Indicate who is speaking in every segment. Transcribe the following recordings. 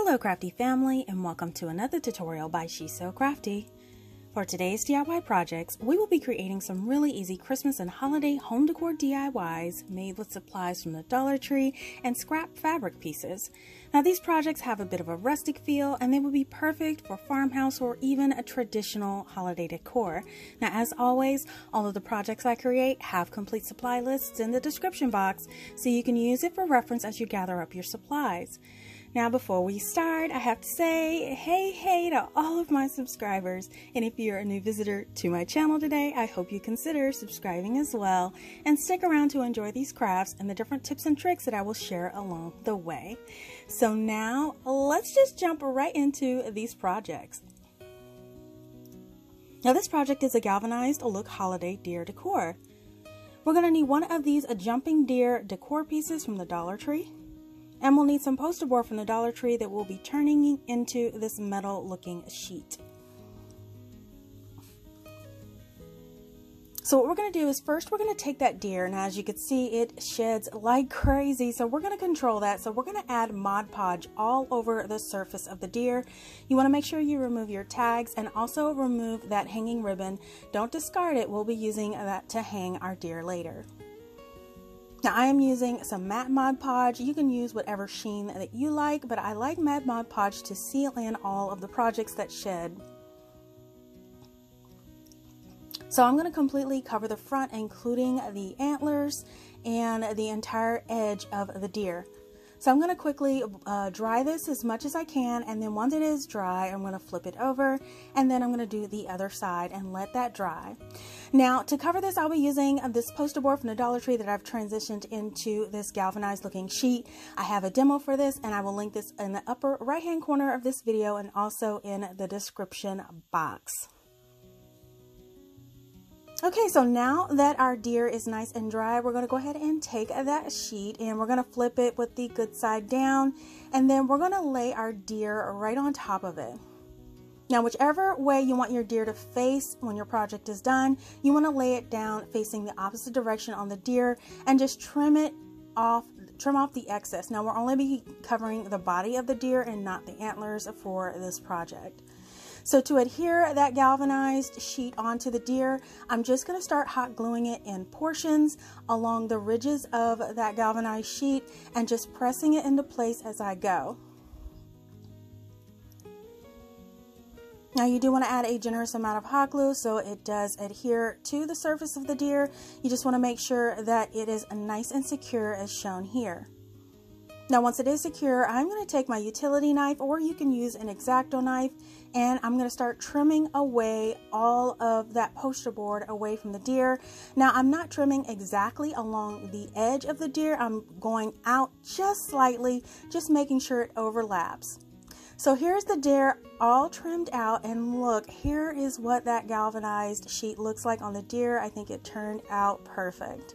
Speaker 1: Hello CraftDee family, and welcome to another tutorial by She's So CraftDee. For today's DIY projects, we will be creating some really easy Christmas and holiday home decor DIYs made with supplies from the Dollar Tree and scrap fabric pieces. Now these projects have a bit of a rustic feel and they will be perfect for farmhouse or even a traditional holiday decor. Now as always, all of the projects I create have complete supply lists in the description box so you can use it for reference as you gather up your supplies. Now before we start, I have to say hey to all of my subscribers, and if you're a new visitor to my channel today, I hope you consider subscribing as well and stick around to enjoy these crafts and the different tips and tricks that I will share along the way. So now let's just jump right into these projects. Now this project is a galvanized look holiday deer decor. We're going to need one of these jumping deer decor pieces from the Dollar Tree. And we'll need some poster board from the Dollar Tree that we'll be turning into this metal looking sheet. So what we're going to do is first we're going to take that deer, and as you can see it sheds like crazy, so we're going to control that. So we're going to add Mod Podge all over the surface of the deer. You want to make sure you remove your tags and also remove that hanging ribbon. Don't discard it, we'll be using that to hang our deer later. Now I am using some matte Mod Podge. You can use whatever sheen that you like, but I like matte Mod Podge to seal in all of the projects that shed. So I'm going to completely cover the front, including the antlers and the entire edge of the deer. So I'm going to quickly dry this as much as I can, and then once it is dry, I'm going to flip it over, and then I'm going to do the other side and let that dry. Now to cover this, I'll be using this poster board from the Dollar Tree that I've transitioned into this galvanized looking sheet. I have a demo for this, and I will link this in the upper right hand corner of this video and also in the description box. Okay, so now that our deer is nice and dry, we're going to go ahead and take that sheet and we're going to flip it with the good side down, and then we're going to lay our deer right on top of it. Now whichever way you want your deer to face when your project is done, you want to lay it down facing the opposite direction on the deer and just trim off the excess. Now we'll only be covering the body of the deer and not the antlers for this project. So to adhere that galvanized sheet onto the deer, I'm just going to start hot gluing it in portions along the ridges of that galvanized sheet and just pressing it into place as I go. Now you do want to add a generous amount of hot glue so it does adhere to the surface of the deer. You just want to make sure that it is nice and secure as shown here. Now once it is secure, I'm going to take my utility knife, or you can use an X-Acto knife, and I'm going to start trimming away all of that poster board away from the deer. Now I'm not trimming exactly along the edge of the deer, I'm going out just slightly, just making sure it overlaps. So here's the deer all trimmed out, and look, here is what that galvanized sheet looks like on the deer. I think it turned out perfect.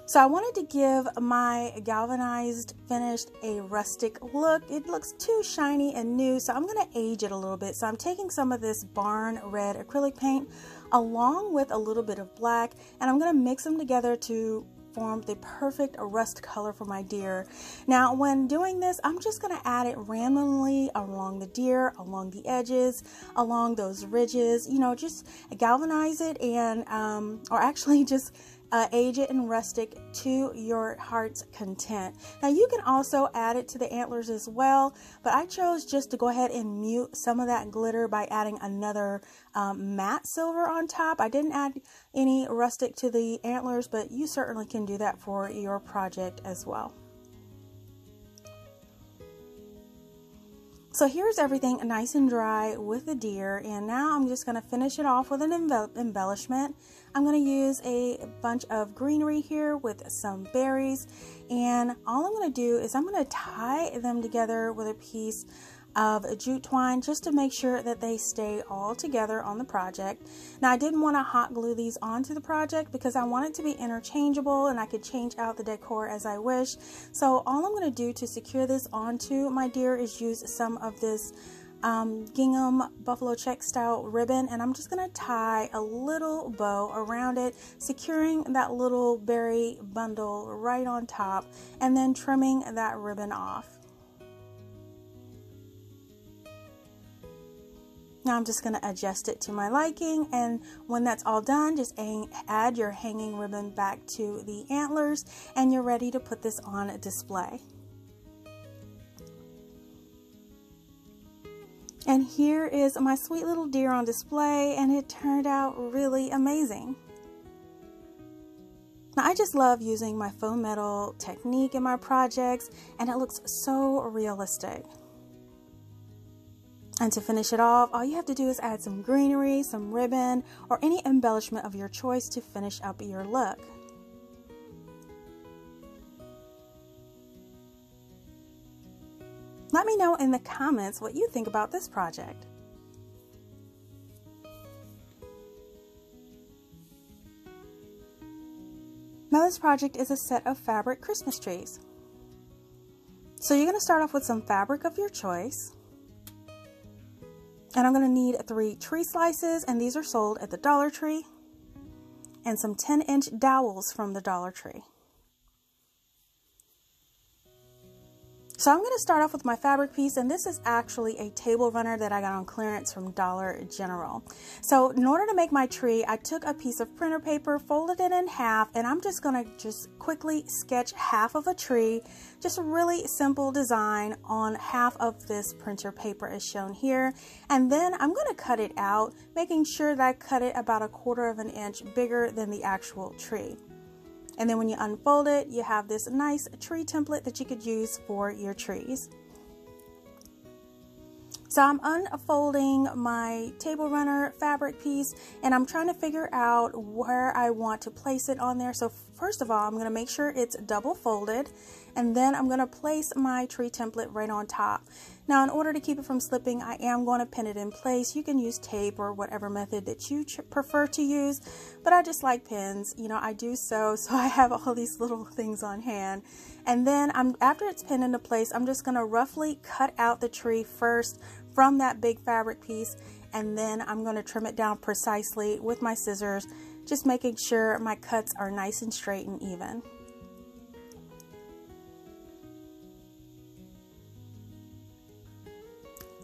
Speaker 1: So I wanted to give my galvanized finished a rustic look. It looks too shiny and new, so I'm going to age it a little bit. So I'm taking some of this barn red acrylic paint along with a little bit of black, and I'm going to mix them together to form the perfect rust color for my deer. Now when doing this, I'm just going to add it randomly along the deer, along the edges, along those ridges, you know, just galvanize it and or actually just age it in rustic to your heart's content. Now you can also add it to the antlers as well, but I chose just to go ahead and mute some of that glitter by adding another matte silver on top. I didn't add any rustic to the antlers, but you certainly can do that for your project as well. So here's everything nice and dry with the deer, and now I'm just going to finish it off with an embellishment. I'm going to use a bunch of greenery here with some berries, and all I'm going to do is I'm going to tie them together with a piece of jute twine just to make sure that they stay all together on the project. Now I didn't want to hot glue these onto the project because I want it to be interchangeable and I could change out the decor as I wish. So all I'm going to do to secure this onto my deer is use some of this gingham buffalo check style ribbon, and I'm just going to tie a little bow around it, securing that little berry bundle right on top and then trimming that ribbon off. Now I'm just going to adjust it to my liking, and when that's all done, just add your hanging ribbon back to the antlers, and you're ready to put this on display. And here is my sweet little deer on display, and it turned out really amazing. Now I just love using my faux metal technique in my projects, and it looks so realistic. And to finish it off, all you have to do is add some greenery, some ribbon, or any embellishment of your choice to finish up your look. Let me know in the comments what you think about this project. Now this project is a set of fabric Christmas trees. So you're going to start off with some fabric of your choice. And I'm going to need 3 tree slices, and these are sold at the Dollar Tree, and some 10-inch dowels from the Dollar Tree. So I'm going to start off with my fabric piece, and this is actually a table runner that I got on clearance from Dollar General. So in order to make my tree, I took a piece of printer paper, folded it in half, and I'm just going to quickly sketch half of a tree, just a really simple design on half of this printer paper as shown here. And then I'm going to cut it out, making sure that I cut it about 1/4 of an inch bigger than the actual tree. And then when you unfold it, you have this nice tree template that you could use for your trees. So I'm unfolding my table runner fabric piece, and I'm trying to figure out where I want to place it on there. So first of all, I'm going to make sure it's double folded, and then I'm going to place my tree template right on top. Now in order to keep it from slipping, I am going to pin it in place. You can use tape or whatever method that you prefer to use, but I just like pins. You know, I do so I have all these little things on hand. And then after it's pinned into place, I'm just going to roughly cut out the tree first from that big fabric piece, and then I'm going to trim it down precisely with my scissors, just making sure my cuts are nice and straight and even.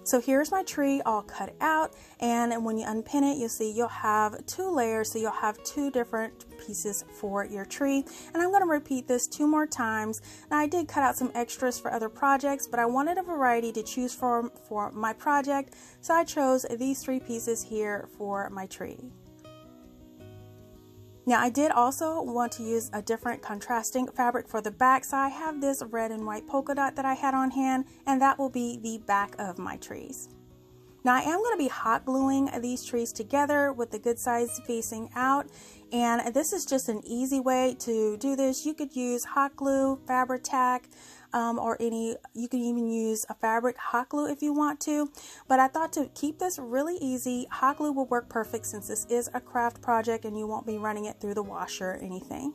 Speaker 1: So here's my tree all cut out, and when you unpin it, you'll see you'll have 2 layers, so you'll have 2 different pieces for your tree. And I'm going to repeat this 2 more times. Now I did cut out some extras for other projects, but I wanted a variety to choose from for my project, so I chose these 3 pieces here for my tree. Now I did also want to use a different contrasting fabric for the back, so I have this red and white polka dot that I had on hand, and that will be the back of my trees. Now I am going to be hot gluing these trees together with the good sides facing out, and this is just an easy way to do this. You could use hot glue, fabric tack, or you can even use a fabric hot glue if you want to, but I thought to keep this really easy, hot glue will work perfect since this is a craft project and you won't be running it through the washer or anything.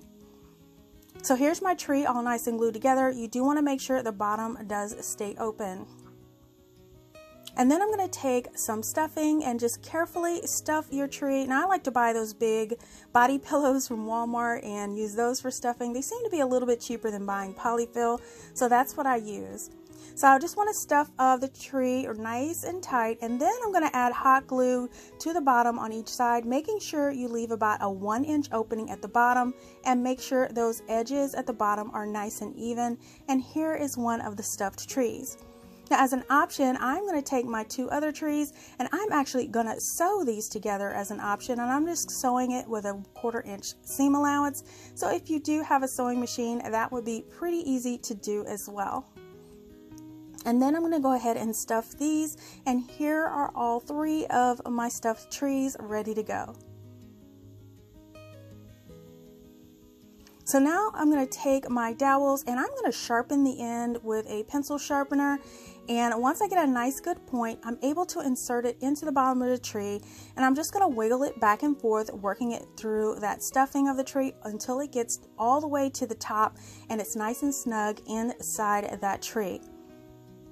Speaker 1: So here's my tree all nice and glued together. You do want to make sure the bottom does stay open. And then I'm going to take some stuffing and just carefully stuff your tree. Now I like to buy those big body pillows from Walmart and use those for stuffing. They seem to be a little bit cheaper than buying polyfill, so that's what I use. So I just want to stuff the tree nice and tight, and then I'm going to add hot glue to the bottom on each side, making sure you leave about a 1-inch opening at the bottom, and make sure those edges at the bottom are nice and even. And here is one of the stuffed trees. Now as an option, I'm going to take my 2 other trees, and I'm actually going to sew these together as an option, and I'm just sewing it with a 1/4 inch seam allowance. So if you do have a sewing machine, that would be pretty easy to do as well. And then I'm going to go ahead and stuff these, and here are all 3 of my stuffed trees ready to go. So now I'm going to take my dowels, and I'm going to sharpen the end with a pencil sharpener. And once I get a nice good point, I'm able to insert it into the bottom of the tree, and I'm just going to wiggle it back and forth, working it through that stuffing of the tree until it gets all the way to the top and it's nice and snug inside of that tree.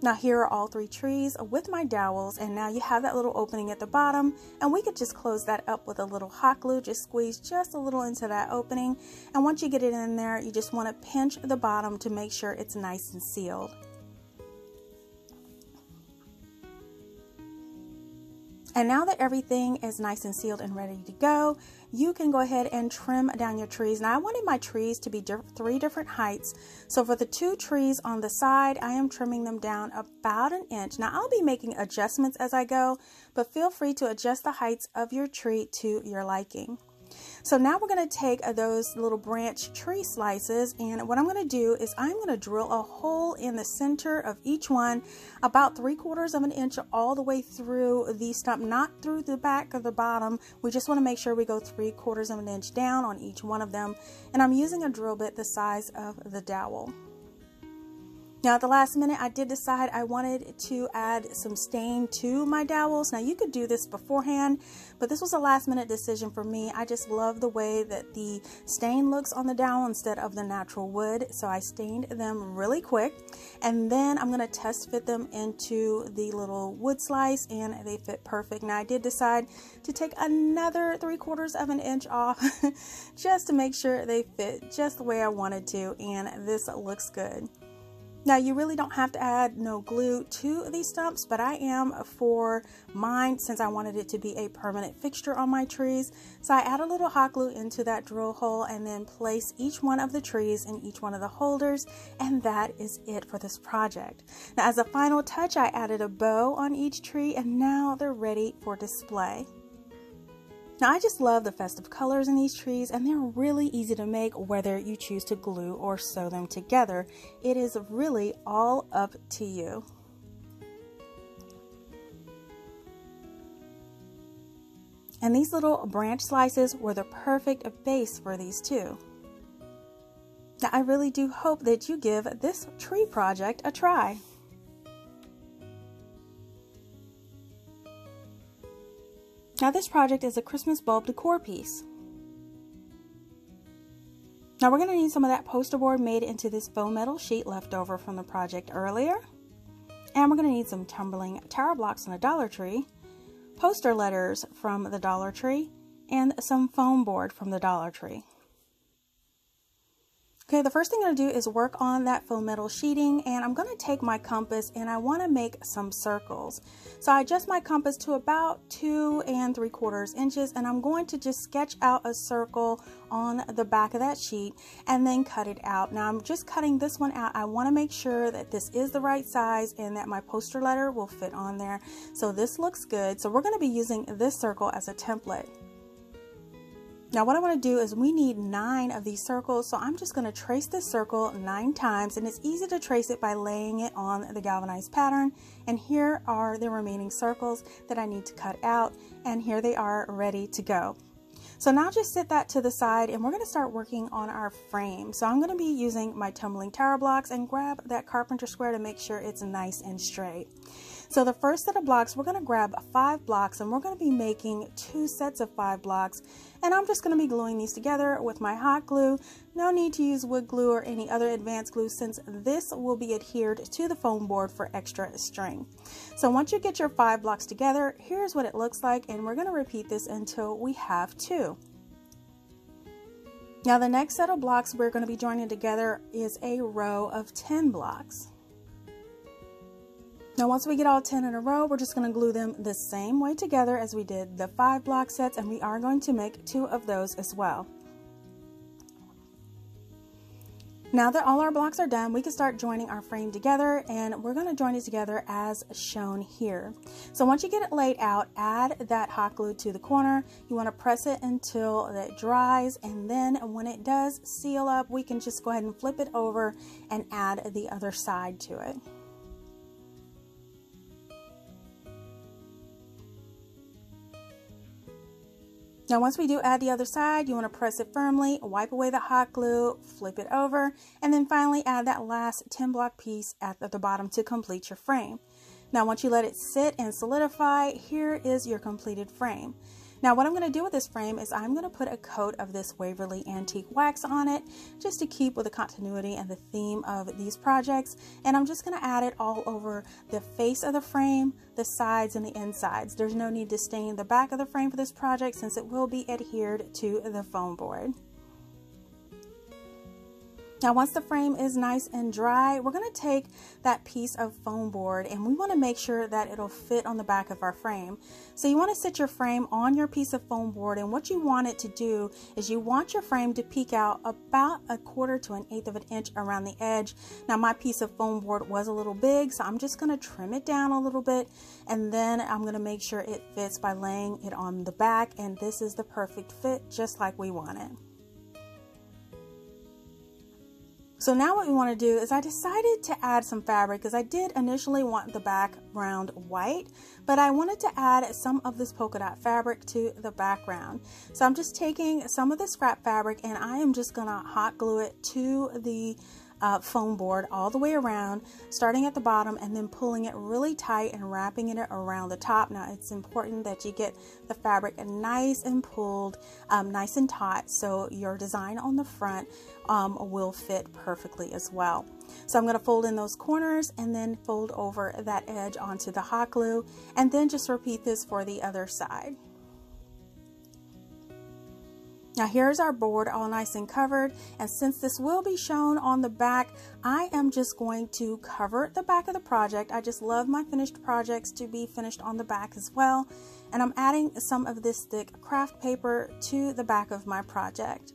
Speaker 1: Now here are all 3 trees with my dowels, and now you have that little opening at the bottom, and we could just close that up with a little hot glue. Just squeeze just a little into that opening, and once you get it in there, you just want to pinch the bottom to make sure it's nice and sealed. And now that everything is nice and sealed and ready to go, you can go ahead and trim down your trees. Now I wanted my trees to be 3 different heights. So for the 2 trees on the side, I am trimming them down about 1 inch. Now I'll be making adjustments as I go, but feel free to adjust the heights of your tree to your liking. So now we're going to take those little branch tree slices, and what I'm going to do is I'm going to drill a hole in the center of each one about 3/4 of an inch all the way through the stump, not through the back or the bottom. We just want to make sure we go 3/4 of an inch down on each one of them, and I'm using a drill bit the size of the dowel. Now at the last minute, I did decide I wanted to add some stain to my dowels. Now you could do this beforehand, but this was a last minute decision for me. I just love the way that the stain looks on the dowel instead of the natural wood. So I stained them really quick, and then I'm going to test fit them into the little wood slice, and they fit perfect. Now I did decide to take another 3/4 of an inch off just to make sure they fit just the way I wanted to, and this looks good. Now you really don't have to add no glue to these stumps, but I am for mine since I wanted it to be a permanent fixture on my trees. So I add a little hot glue into that drill hole and then place each one of the trees in each one of the holders, and that is it for this project. Now as a final touch, I added a bow on each tree, and now they're ready for display. Now I just love the festive colors in these trees, and they're really easy to make whether you choose to glue or sew them together. It is really all up to you. And these little branch slices were the perfect base for these too. Now I really do hope that you give this tree project a try. Now this project is a Christmas bulb decor piece. Now we're going to need some of that poster board made into this faux metal sheet left over from the project earlier. And we're going to need some tumbling tower blocks from the Dollar Tree, poster letters from the Dollar Tree, and some foam board from the Dollar Tree. Okay, the first thing I'm going to do is work on that faux metal sheeting, and I'm going to take my compass and I want to make some circles. So I adjust my compass to about 2 3/4 inches, and I'm going to just sketch out a circle on the back of that sheet and then cut it out. Now I'm just cutting this one out. I want to make sure that this is the right size and that my poster letter will fit on there. So this looks good. So we're going to be using this circle as a template. Now what I want to do is we need 9 of these circles, so I'm just going to trace this circle 9 times, and it's easy to trace it by laying it on the galvanized pattern. And here are the remaining circles that I need to cut out, and here they are ready to go. So now just set that to the side, and we're going to start working on our frame. So I'm going to be using my tumbling tower blocks, and grab that carpenter square to make sure it's nice and straight. So the first set of blocks, we're going to grab 5 blocks, and we're going to be making 2 sets of 5 blocks. And I'm just going to be gluing these together with my hot glue. No need to use wood glue or any other advanced glue, since this will be adhered to the foam board for extra strength. So once you get your 5 blocks together, here's what it looks like, and we're going to repeat this until we have 2. Now the next set of blocks we're going to be joining together is a row of 10 blocks. Now once we get all 10 in a row, we're just going to glue them the same way together as we did the 5 block sets, and we are going to make 2 of those as well. Now that all our blocks are done, we can start joining our frame together, and we're going to join it together as shown here. So once you get it laid out, add that hot glue to the corner. You want to press it until it dries, and then when it does seal up, we can just go ahead and flip it over and add the other side to it. Now once we do add the other side, you want to press it firmly, wipe away the hot glue, flip it over, and then finally add that last 10 block piece at the bottom to complete your frame. Now once you let it sit and solidify, here is your completed frame. Now what I'm going to do with this frame is I'm going to put a coat of this Waverly Antique Wax on it, just to keep with the continuity and the theme of these projects. And I'm just going to add it all over the face of the frame, the sides, and the insides. There's no need to stain the back of the frame for this project, since it will be adhered to the foam board. Now, once the frame is nice and dry, we're going to take that piece of foam board and we want to make sure that it'll fit on the back of our frame. So you want to sit your frame on your piece of foam board, and what you want it to do is you want your frame to peek out about 1/4 to 1/8 of an inch around the edge. Now, my piece of foam board was a little big, so I'm just going to trim it down a little bit, and then I'm going to make sure it fits by laying it on the back, and this is the perfect fit, just like we want it. So now what we want to do is I decided to add some fabric because I did initially want the background white, but I wanted to add some of this polka dot fabric to the background. So I'm just taking some of the scrap fabric and I am just gonna hot glue it to the foam board all the way around, starting at the bottom and then pulling it really tight and wrapping it around the top. Now it's important that you get the fabric nice and pulled, nice and taut, so your design on the front will fit perfectly as well. So I'm going to fold in those corners and then fold over that edge onto the hot glue, and then just repeat this for the other side. Now here's our board all nice and covered, and since this will be shown on the back, I am just going to cover the back of the project. I just love my finished projects to be finished on the back as well, and I'm adding some of this thick craft paper to the back of my project.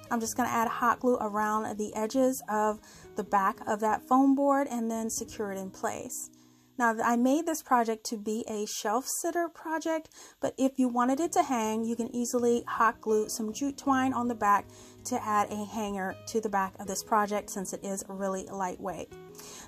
Speaker 1: I'm just going to add hot glue around the edges of the back of that foam board and then secure it in place. Now, I made this project to be a shelf sitter project, but if you wanted it to hang, you can easily hot glue some jute twine on the back to add a hanger to the back of this project, since it is really lightweight.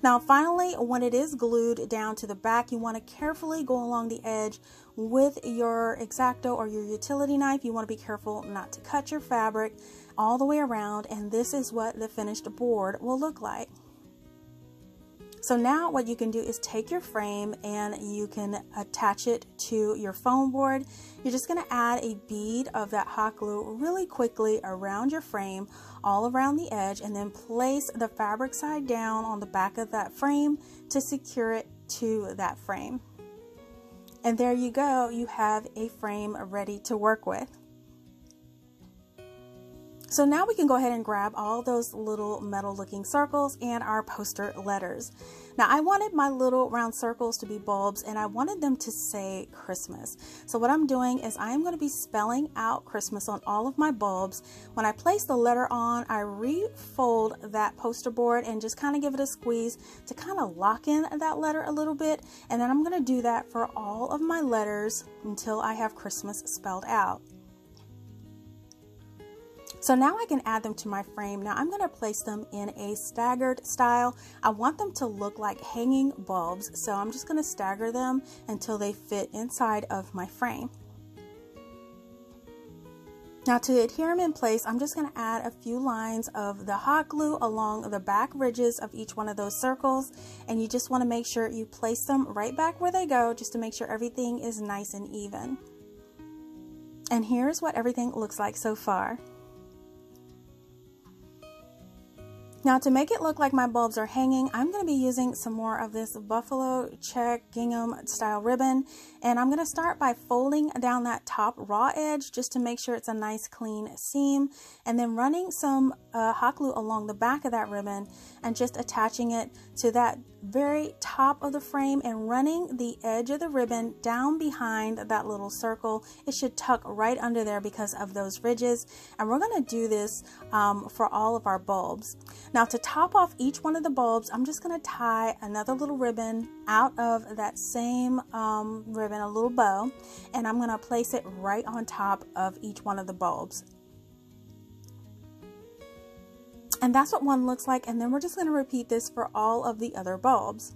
Speaker 1: Now, finally, when it is glued down to the back, you want to carefully go along the edge with your X-Acto or your utility knife. You want to be careful not to cut your fabric all the way around, and this is what the finished board will look like. So now what you can do is take your frame and you can attach it to your foam board. You're just going to add a bead of that hot glue really quickly around your frame, all around the edge, and then place the fabric side down on the back of that frame to secure it to that frame. And there you go, you have a frame ready to work with. So now we can go ahead and grab all those little metal looking circles and our poster letters. Now I wanted my little round circles to be bulbs, and I wanted them to say Christmas. So what I'm doing is I am going to be spelling out Christmas on all of my bulbs. When I place the letter on, I refold that poster board and just kind of give it a squeeze to kind of lock in that letter a little bit. And then I'm going to do that for all of my letters until I have Christmas spelled out. So now I can add them to my frame. Now I'm going to place them in a staggered style. I want them to look like hanging bulbs, so I'm just going to stagger them until they fit inside of my frame. Now to adhere them in place, I'm just going to add a few lines of the hot glue along the back ridges of each one of those circles, and you just want to make sure you place them right back where they go, just to make sure everything is nice and even. And here's what everything looks like so far. Now to make it look like my bulbs are hanging, I'm going to be using some more of this buffalo check gingham style ribbon, and I'm going to start by folding down that top raw edge just to make sure it's a nice clean seam, and then running some hot glue along the back of that ribbon and just attaching it to that very top of the frame and running the edge of the ribbon down behind that little circle. It should tuck right under there because of those ridges, and we're going to do this for all of our bulbs. Now to top off each one of the bulbs, I'm just going to tie another little ribbon out of that same ribbon, a little bow, and I'm going to place it right on top of each one of the bulbs. And that's what one looks like, and then we're just going to repeat this for all of the other bulbs.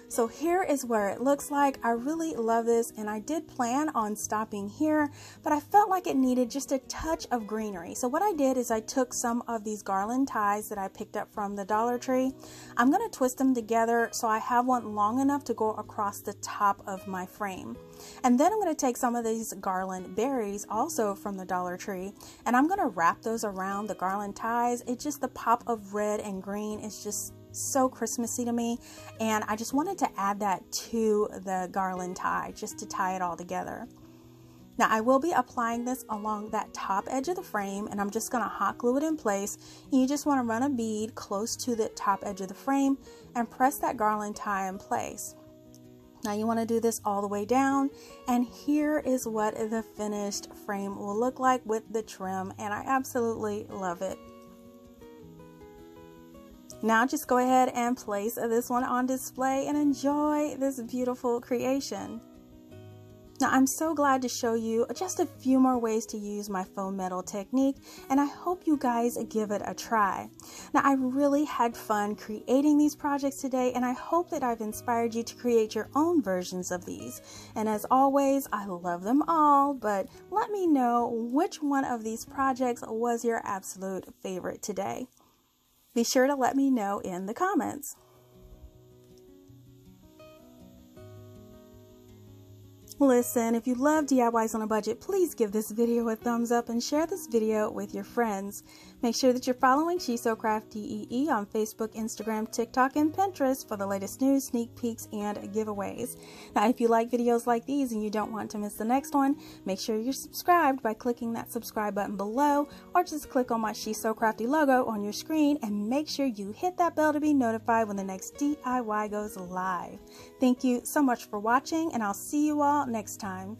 Speaker 1: So here is where it looks like. I really love this, and I did plan on stopping here, but I felt like it needed just a touch of greenery. So what I did is I took some of these garland ties that I picked up from the Dollar Tree. I'm going to twist them together so I have one long enough to go across the top of my frame. And then I'm going to take some of these garland berries, also from the Dollar Tree, and I'm going to wrap those around the garland ties. It's just the pop of red and green is just so Christmassy to me, and I just wanted to add that to the garland tie just to tie it all together. Now I will be applying this along that top edge of the frame, and I'm just going to hot glue it in place. And you just want to run a bead close to the top edge of the frame and press that garland tie in place. Now you want to do this all the way down, and here is what the finished frame will look like with the trim, and I absolutely love it. Now just go ahead and place this one on display and enjoy this beautiful creation. Now I'm so glad to show you just a few more ways to use my faux metal technique, and I hope you guys give it a try. Now I really had fun creating these projects today, and I hope that I've inspired you to create your own versions of these. And as always, I love them all, but let me know which one of these projects was your absolute favorite today. Be sure to let me know in the comments. Listen, if you love DIYs on a budget, please give this video a thumbs up and share this video with your friends. Make sure that you're following She's So CraftDee on Facebook, Instagram, TikTok, and Pinterest for the latest news, sneak peeks, and giveaways. Now, if you like videos like these and you don't want to miss the next one, make sure you're subscribed by clicking that subscribe button below, or just click on my She's So Crafty logo on your screen, and make sure you hit that bell to be notified when the next DIY goes live. Thank you so much for watching, and I'll see you all next time.